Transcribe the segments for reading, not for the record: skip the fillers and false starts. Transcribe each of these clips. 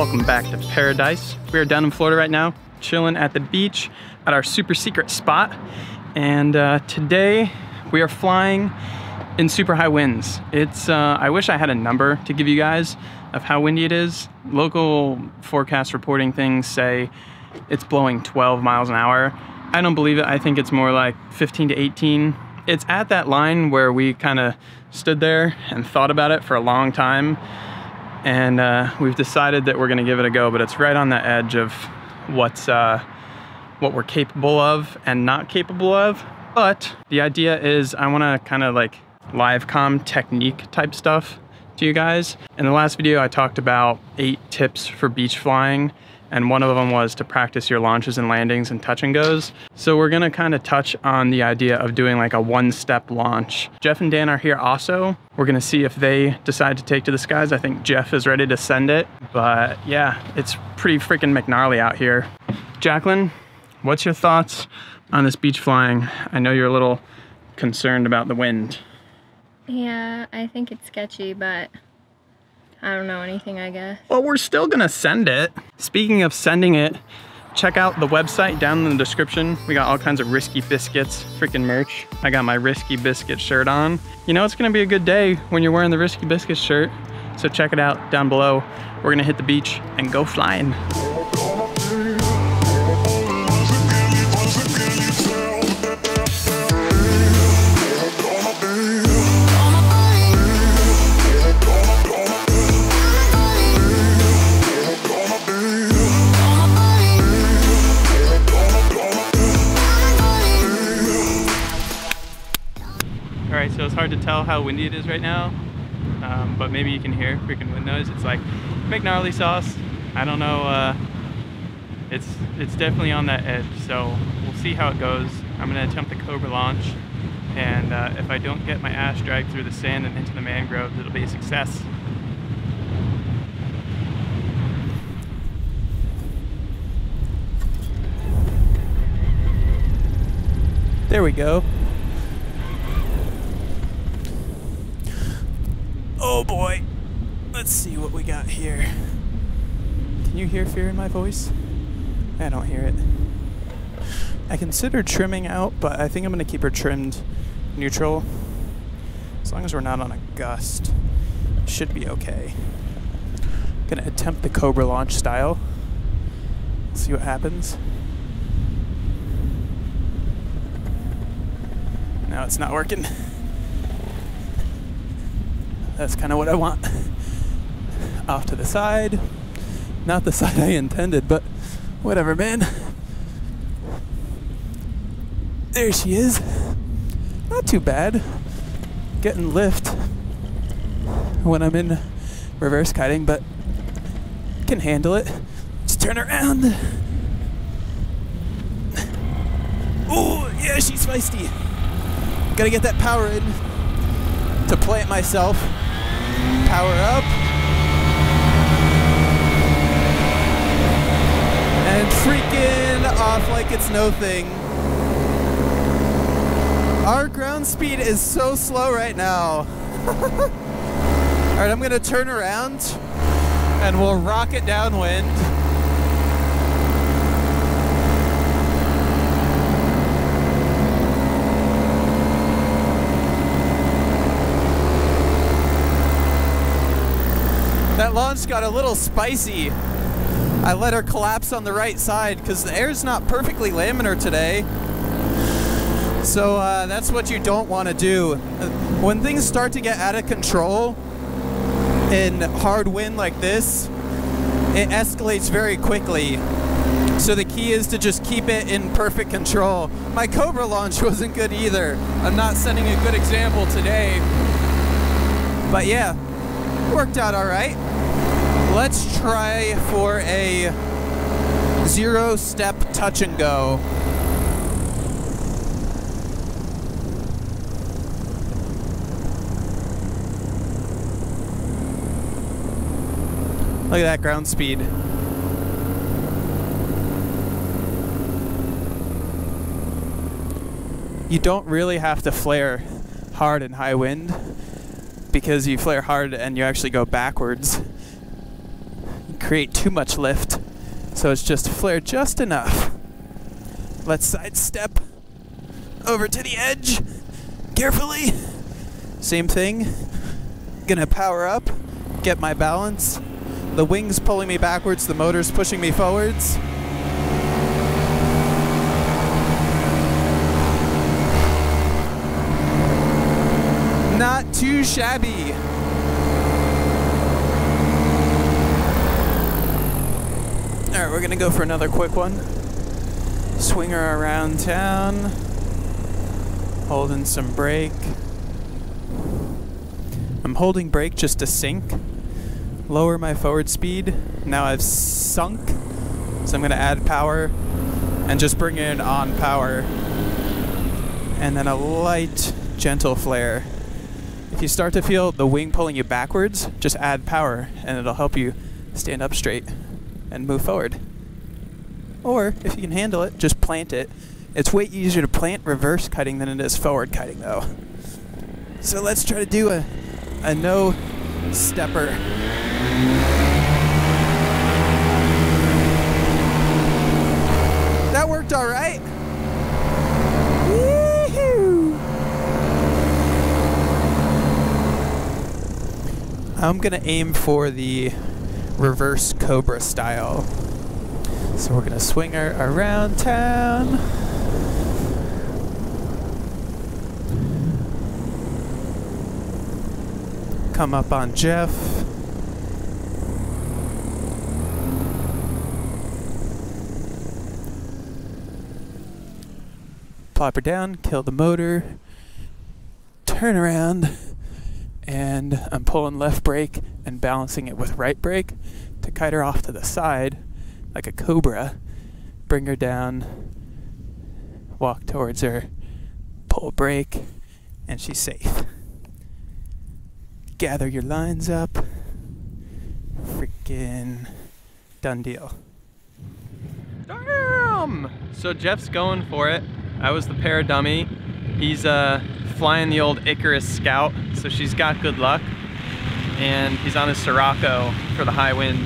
Welcome back to Paradise. We are down in Florida right now, chilling at the beach at our super secret spot. And today we are flying in super high winds. It's, I wish I had a number to give you guys of how windy it is. Local forecast reporting things say it's blowing 12 miles an hour. I don't believe it. I think it's more like 15 to 18. It's at that line where we kind of stood there and thought about it for a long time. And we've decided that we're gonna give it a go, but it's right on the edge of what we're capable of and not capable of. But the idea is I wanna kind of like live comm technique type stuff to you guys. In the last video, I talked about 8 tips for beach flying, and one of them was to practice your launches and landings and touch and goes. So we're gonna kind of touch on the idea of doing like a one-step launch. Jeff and Dan are here also. We're gonna see if they decide to take to the skies. I think Jeff is ready to send it, but yeah, it's pretty freaking McNarly out here. Jacqueline, what's your thoughts on this beach flying? I know you're a little concerned about the wind. Yeah, I think it's sketchy, but I don't know anything, I guess. Well, we're still gonna send it. Speaking of sending it, check out the website down in the description. We got all kinds of Risky Biscuits freaking merch. I got my Risky Biscuit shirt on. You know, it's gonna be a good day when you're wearing the Risky Biscuit shirt. So check it out down below. We're gonna hit the beach and go flying. Alright, so it's hard to tell how windy it is right now, but maybe you can hear freaking wind noise. It's like McNarly sauce. I don't know, it's definitely on that edge, so we'll see how it goes. I'm gonna attempt the Cobra launch, and if I don't get my ass dragged through the sand and into the mangroves, it'll be a success. There we go. Oh boy, let's see what we got here. Can you hear fear in my voice? I don't hear it. I considered trimming out, but I think I'm gonna keep her trimmed neutral. As long as we're not on a gust, it should be okay. I'm gonna attempt the Cobra launch style. See what happens. No, it's not working. That's kind of what I want. Off to the side. Not the side I intended, but whatever, man. There she is. Not too bad. Getting lift when I'm in reverse kiting, but can handle it. Just turn around. Oh, yeah, she's feisty. Gotta get that power in to plant myself. Power up. And freaking off like it's no thing. Our ground speed is so slow right now. Alright, I'm gonna turn around and we'll rocket downwind. That launch got a little spicy. I let her collapse on the right side because the air's not perfectly laminar today. So that's what you don't want to do. When things start to get out of control in hard wind like this, it escalates very quickly. So the key is to just keep it in perfect control. My Cobra launch wasn't good either. I'm not setting a good example today. But yeah, worked out all right. Let's try for a 0-step touch and go. Look at that ground speed. You don't really have to flare hard in high wind, because you flare hard and you actually go backwards. create too much lift. So it's just flare just enough. Let's sidestep over to the edge carefully. Same thing. Gonna power up, get my balance. The wing's pulling me backwards, the motor's pushing me forwards. Not too shabby. All right, we're gonna go for another quick one. Swing her around town, holding some brake. I'm holding brake just to sink, lower my forward speed. Now I've sunk, so I'm gonna add power and just bring in on power. And then a light, gentle flare. If you start to feel the wing pulling you backwards, just add power and it'll help you stand up straight and move forward. Or if you can handle it, just plant it. It's way easier to plant reverse cutting than it is forward cutting though. So let's try to do a no stepper. That worked all right. Woo-hoo. I'm gonna aim for the reverse Cobra style. So we're gonna swing her around town. Come up on Jeff. Plop her down, kill the motor, turn around, and I'm pulling left brake and balancing it with right brake to kite her off to the side like a Cobra. Bring her down, walk towards her, pull brake, and she's safe. Gather your lines up. Freaking done deal. Damn! So Jeff's going for it. I was the paradummy. He's flying the old Icarus Scout, so she's got good luck. And he's on his Sirocco for the high wind.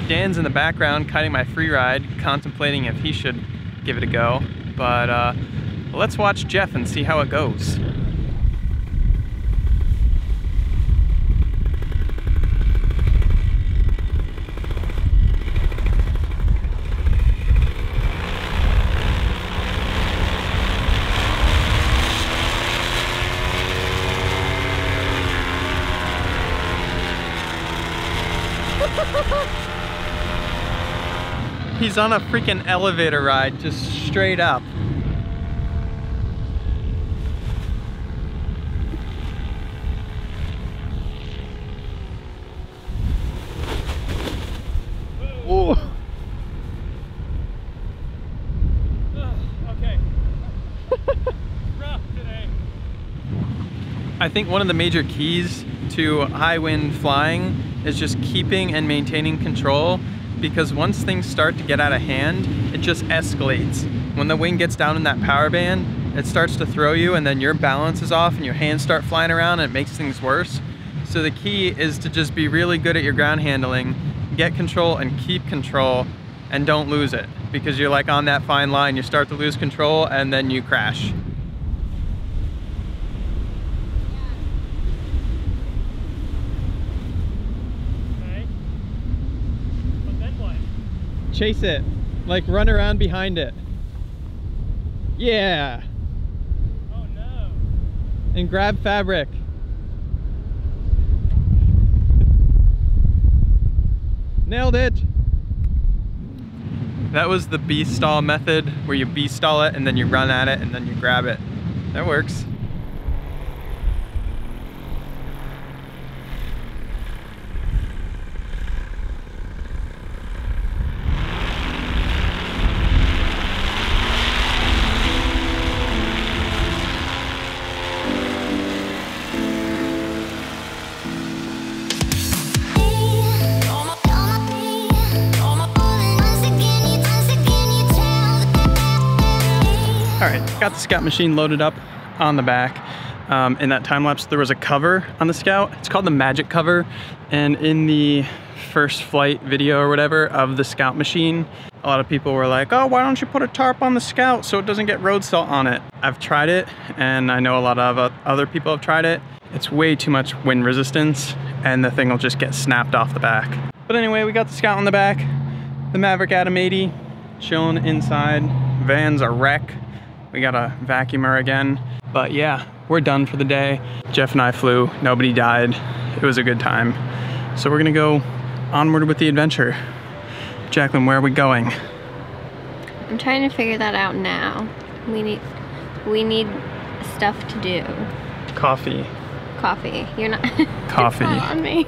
Dan's in the background kiting my free ride, contemplating if he should give it a go. But let's watch Jeff and see how it goes. He's on a freaking elevator ride, just straight up. Ooh. Okay. Rough today. I think one of the major keys to high wind flying is just keeping and maintaining control, because once things start to get out of hand, it just escalates. When the wing gets down in that power band, it starts to throw you, and then your balance is off and your hands start flying around, and it makes things worse. So the key is to just be really good at your ground handling, get control and keep control, and don't lose it, because you're like on that fine line. You start to lose control and then you crash. Chase it, like run around behind it. Yeah. Oh no. And grab fabric. Nailed it. That was the bee stall method, where you bee stall it and then you run at it and then you grab it. That works. All right, got the Scout machine loaded up on the back. in that time lapse, there was a cover on the Scout. It's called the Magic cover. And in the first flight video or whatever of the Scout machine, a lot of people were like, oh, why don't you put a tarp on the Scout so it doesn't get road salt on it? I've tried it, and I know a lot of other people have tried it. It's way too much wind resistance, and the thing will just get snapped off the back. But anyway, we got the Scout on the back, the Maverick Atom 80 chilling inside. Van's a wreck. We got a vacuumer again. But yeah, we're done for the day. Jeff and I flew, nobody died. It was a good time. So we're gonna go onward with the adventure. Jacqueline, where are we going? I'm trying to figure that out now. We need stuff to do. Coffee. Coffee. You're not. Coffee. It's not on me.